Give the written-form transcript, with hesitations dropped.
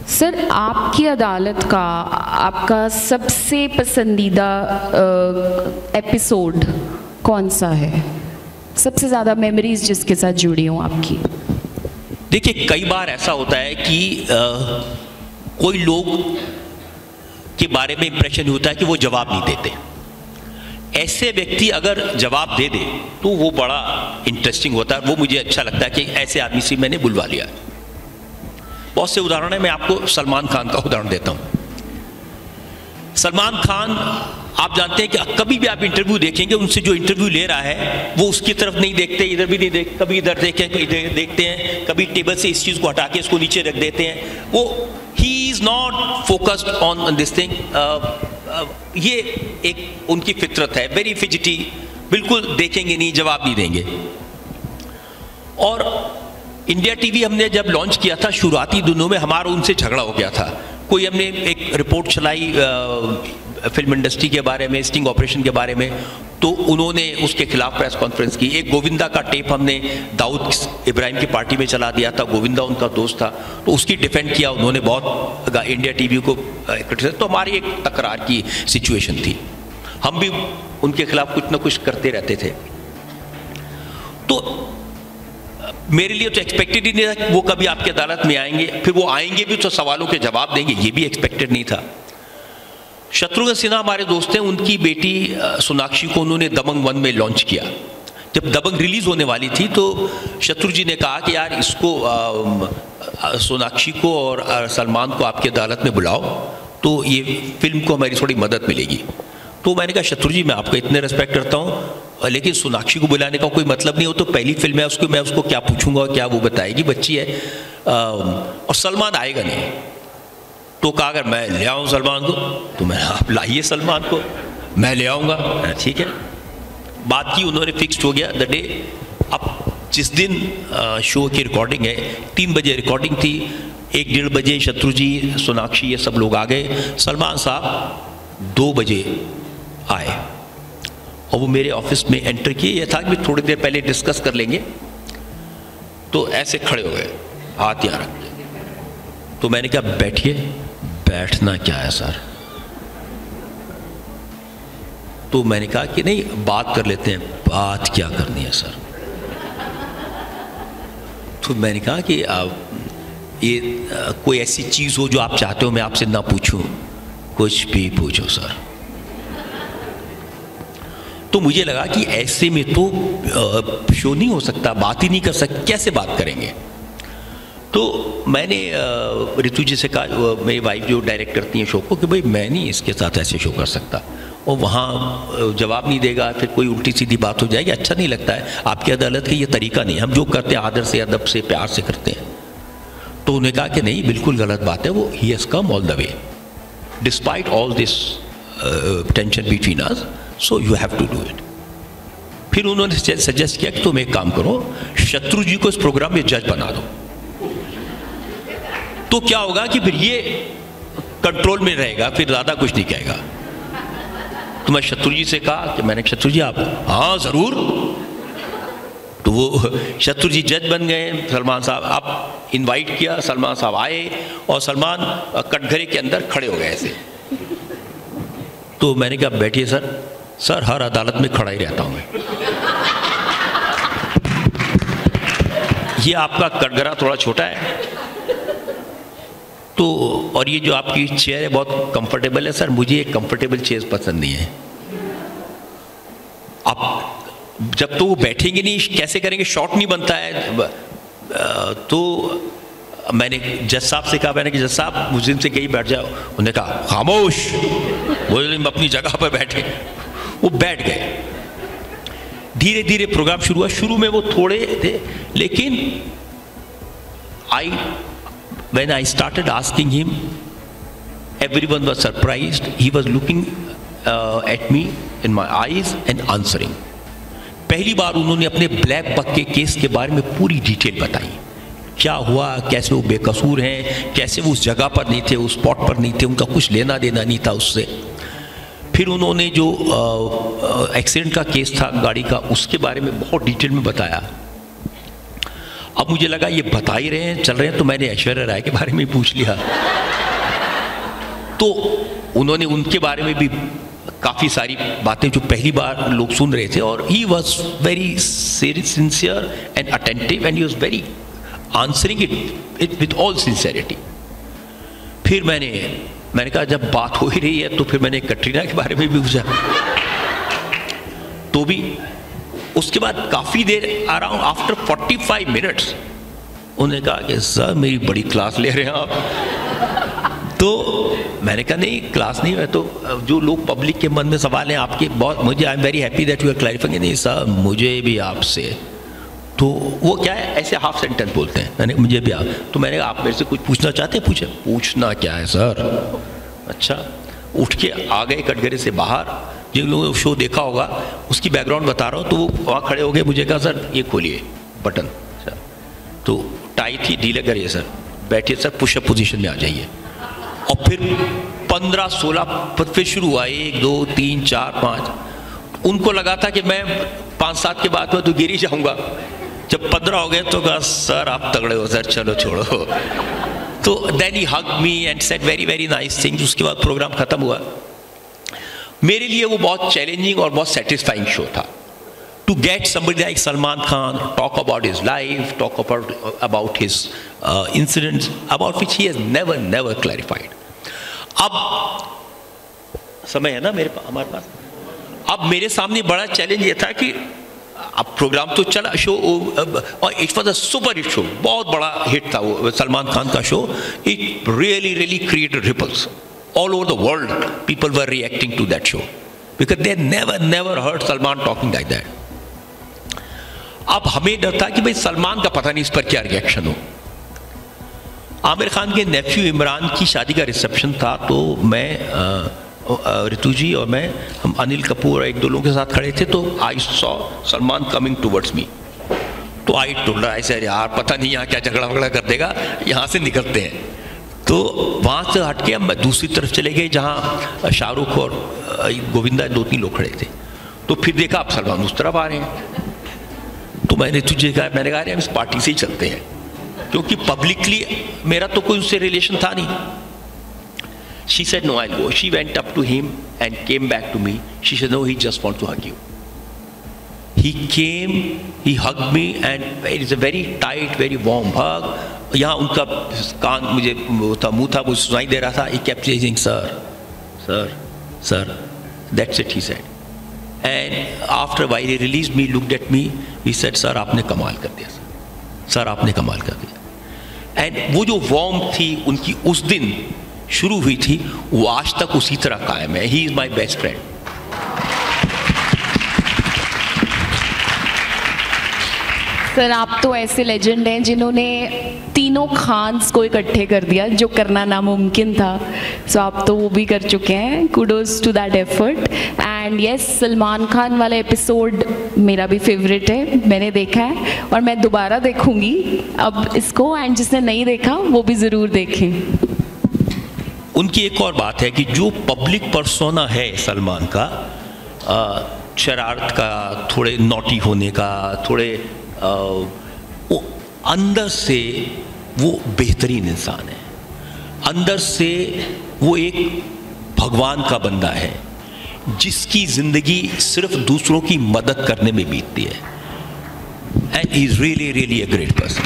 Sir, आपकी अदालत का आपका सबसे पसंदीदा एपिसोड कौन सा है? सबसे ज़्यादा मेमोरीज जिसके साथ जुड़ी हों आपकी? देखिए, कई बार ऐसा होता है कि कोई लोग के बारे में इंप्रेशन होता है कि वो जवाब नहीं देते। ऐसे व्यक्ति अगर जवाब दे दे तो वो बड़ा इंटरेस्टिंग होता है। वो मुझे अच्छा लगता है कि ऐसे आदमी से मैंने बुलवा लिया। बहुत से उदाहरण है, मैं आपको सलमान खान का उदाहरण देता हूं। सलमान खान, आप जानते हैं कि कभी भी आप इंटरव्यू देखेंगे, उनसे जो इंटरव्यू ले रहा है वो उसकी तरफ नहीं देखते, इधर भी नहीं देखते, कभी इधर देखें कभी इधर देखते हैं, कभी टेबल से इस चीज़ को हटा के इसको नीचे रख देते हैं। वो he is not focused on this thing. ये एक उनकी फितरत है, वेरी फिजिटी, बिल्कुल देखेंगे नहीं, जवाब नहीं देंगे। और इंडिया टीवी हमने जब लॉन्च किया था, शुरुआती दिनों में हमारा उनसे झगड़ा हो गया था। कोई हमने एक रिपोर्ट चलाई फिल्म इंडस्ट्री के बारे में, स्टिंग ऑपरेशन के बारे में, तो उन्होंने उसके खिलाफ प्रेस कॉन्फ्रेंस की। एक गोविंदा का टेप हमने दाऊद इब्राहिम की पार्टी में चला दिया था, गोविंदा उनका दोस्त था, तो उसकी डिफेंड किया उन्होंने बहुत, इंडिया टीवी को क्रिटिसाइज। तो हमारी एक तकरार की सिचुएशन थी, हम भी उनके खिलाफ कुछ ना कुछ करते रहते थे। तो मेरे लिए तो एक्सपेक्टेड ही नहीं था कि वो कभी आपकी अदालत में आएंगे, फिर वो आएंगे भी तो सवालों के जवाब देंगे, ये भी एक्सपेक्टेड नहीं था। शत्रुघ्न सिन्हा हमारे दोस्त हैं, उनकी बेटी सोनाक्षी को उन्होंने दबंग 1 में लॉन्च किया। जब दबंग रिलीज होने वाली थी तो शत्रु जी ने कहा कि यार इसको सोनाक्षी को और सलमान को आपकी अदालत में बुलाओ, तो ये फिल्म को हमारी थोड़ी मदद मिलेगी। तो मैंने कहा शत्रु जी, मैं आपका इतने रिस्पेक्ट करता हूँ, लेकिन सोनाक्षी को बुलाने का कोई मतलब नहीं हो, तो पहली फिल्म है उसको, मैं उसको क्या पूछूंगा और क्या वो बताएगी, बच्ची है, और सलमान आएगा नहीं। तो कहा अगर मैं ले आऊँ सलमान को, तो मैं आप लाइए सलमान को, मैं ले आऊँगा। ठीक है, बात की, उन्होंने फिक्स्ड हो गया द डे। अब जिस दिन शो की रिकॉर्डिंग है, 3 बजे रिकॉर्डिंग थी, 1-1:30 बजे शत्रु जी, सोनाक्षी, ये सब लोग आ गए। सलमान साहब 2 बजे आए और वो मेरे ऑफिस में एंटर किए। यह था कि थोड़ी देर पहले डिस्कस कर लेंगे, तो ऐसे खड़े हो गए, हाथ यहाँ रख के। तो मैंने कहा बैठिए। बैठना क्या है सर? तो मैंने कहा कि नहीं, बात कर लेते हैं। बात क्या करनी है सर? तो मैंने कहा कि कोई ऐसी चीज़ हो जो आप चाहते हो मैं आपसे ना पूछूं। कुछ भी पूछो सर। तो मुझे लगा कि ऐसे में तो शो नहीं हो सकता, बात ही नहीं कर सकते, कैसे बात करेंगे? तो मैंने ऋतु जी से कहा, मेरी वाइफ जो डायरेक्ट करती हैं शो को, कि भाई मैं नहीं इसके साथ ऐसे शो कर सकता, और वहाँ जवाब नहीं देगा, फिर कोई उल्टी सीधी बात हो जाएगी, अच्छा नहीं लगता है। आपकी अदालत का ये तरीका नहीं, हम जो करते हैं आदर से, अदब से, प्यार से करते हैं। तो उन्होंने कहा कि नहीं, बिल्कुल गलत बात है, वो he has come all the way despite all this tension between us, so you have to do it. फिर उन्होंने सजेस्ट किया कि तुम एक काम करो, शत्रु जी को इस प्रोग्राम में जज बना दो, तो क्या होगा कि फिर ये कंट्रोल में रहेगा, फिर ज़्यादा कुछ नहीं कहेगा। तो मैं शत्रु जी से कहा कि मैंने, शत्रु जी आप, हाँ ज़रूर। तो वो शत्रु जी जज बन गए, सलमान साहब आप इनवाइट किया, सलमान साहब आए और सलमान कटघरे के अंदर खड़े हो गए ऐसे। तो मैंने कहा बैठिए सर। सर हर अदालत में खड़ा ही रहता हूँ मैं। ये आपका कटघरा थोड़ा छोटा है, तो और ये जो आपकी चेयर है बहुत कंफर्टेबल है। सर मुझे कंफर्टेबल चेयर पसंद नहीं है। आप जब तो वो बैठेंगे नहीं, कैसे करेंगे, शॉट नहीं बनता है। तो मैंने जज साहब से कहा, मैंने कि जज साहब मुझे से कहीं बैठ जाओ। उन्होंने कहा खामोश, बोले अपनी जगह पर बैठे। वो बैठ गए। धीरे धीरे प्रोग्राम शुरू हुआ। शुरू में वो थोड़े थे, लेकिन when I started asking him, everyone was surprised. He was looking at me in my eyes and answering. पहली बार उन्होंने अपने ब्लैक बक के केस के बारे में पूरी डिटेल बताई, क्या हुआ, कैसे वो बेकसूर हैं, कैसे वो उस जगह पर नहीं थे, उस स्पॉट पर नहीं थे, उनका कुछ लेना देना नहीं था उससे। फिर उन्होंने जो एक्सीडेंट का केस था गाड़ी का, उसके बारे में बहुत डिटेल में बताया। अब मुझे लगा ये बता ही रहे हैं, चल रहे हैं, तो मैंने ऐश्वर्या राय के बारे में पूछ लिया। तो उन्होंने उनके बारे में भी काफ़ी सारी बातें जो पहली बार लोग सुन रहे थे, और he was very sincere and attentive and he was very answering it with all sincerity. फिर मैंने कहा जब बात हो ही रही है तो फिर मैंने कटरीना के बारे में भी पूछा, तो भी उसके बाद काफ़ी देर अराउंड आफ्टर 45 मिनट्स उन्होंने कहा कि सर मेरी बड़ी क्लास ले रहे हैं आप। तो मैंने कहा नहीं क्लास नहीं है, तो जो लोग पब्लिक के मन में सवाल हैं आपके बहुत, मुझे I am very happy that you are clarifying. नहीं सर मुझे भी आपसे, तो वो क्या है ऐसे हाफ सेंटेंस बोलते हैं, मैंने मुझे भी आप, तो मैंने कहा आप मेरे से कुछ पूछना चाहते हैं? पूछे। पूछना क्या है सर? अच्छा। उठ के आ गए कटघरे से बाहर। जिन लोगों ने शो देखा होगा उसकी बैकग्राउंड बता रहा हूँ, तो वो वहाँ खड़े हो गए, मुझे कहा सर ये खोलिए बटन, सर तो टाई थी ढीले करिए सर, बैठिए सर पुशअप पोजीशन में आ जाइए। और फिर 15-16 फिर शुरू हुआ, 1 2 3 4 5। उनको लगा था कि मैं 5-7 के बाद में तो गिर ही जाऊंगा। जब 15 हो गए तो कहा सर आप तगड़े हो सर, चलो छोड़ो। तो then he hug me and said very very nice things. उसके बाद प्रोग्राम खत्म हुआ। मेरे लिए वो बहुत चैलेंजिंग और बहुत सेटिस्फाइंग शो था। To get somebody like Salman Khan, talk about his life, talk about his incidents, about which he has never clarified. अब समय है ना हमारे पास। अब मेरे सामने बड़ा चैलेंज ये था कि अब प्रोग्राम तो चला, शो और it was a super hit show, बहुत बड़ा हिट था वो सलमान खान का show. It really created ripples all over the world. People were reacting to that show because they never heard Salman talking like that. अब हमें डर था कि भाई सलमान का पता नहीं इस पर क्या रिएक्शन हो। आमिर खान के नेफ्यू इमरान की शादी का रिसेप्शन था, तो मैं ऋतु जी और मैं, हम अनिल कपूर और 1-2 लोगों के साथ खड़े थे। तो I saw Salman coming towards me, तो आई टोल्ड ऐसे यार पता नहीं यहाँ क्या झगड़ा वगड़ा कर देगा, यहाँ से निकलते हैं। तो वहाँ से हट के हम दूसरी तरफ चले गए जहाँ शाहरुख और गोविंदा 2-3 लोग खड़े थे। तो फिर देखा अब सलमान उस तरफ आ रहे हैं। तो मैंने तुझे कहा, मैंने कहा हम इस पार्टी से ही चलते हैं, क्योंकि पब्लिकली मेरा तो कोई उससे रिलेशन था नहीं। She said no, I'll go. She went up to him and came back to me. She said no, he just wants to hug you. He came, he hugged me and it is a very tight, very warm hug. यहाँ उनका कान मुझे मुँह था, मुझे सुनाई दे रहा था। He kept saying sir, sir, sir. That's it, he said. And after a while he released me, looked at me, he said sir आपने कमाल कर दिया सर, आपने कमाल कर दिया। एंड वो जो वार्म थी उनकी उस दिन शुरू हुई थी, वो आज तक उसी तरह कायम है। He is my best friend. Sir आप तो ऐसे लेजेंड हैं जिन्होंने तीनों खान्स को इकट्ठे कर दिया, जो करना नामुमकिन था। सो आप तो वो भी कर चुके हैं। Kudos to that effort. And yes, Salman Khan वाला एपिसोड मेरा भी फेवरेट है, मैंने देखा है और मैं दोबारा देखूंगी अब इसको। एंड जिसने नहीं देखा वो भी ज़रूर देखें। उनकी एक और बात है कि जो पब्लिक पर्सोना है सलमान का, शरारत का, थोड़े नॉटी होने का, थोड़े वो अंदर से वो बेहतरीन इंसान है। अंदर से वो एक भगवान का बंदा है जिसकी ज़िंदगी सिर्फ दूसरों की मदद करने में बीतती है। And he is really a great person.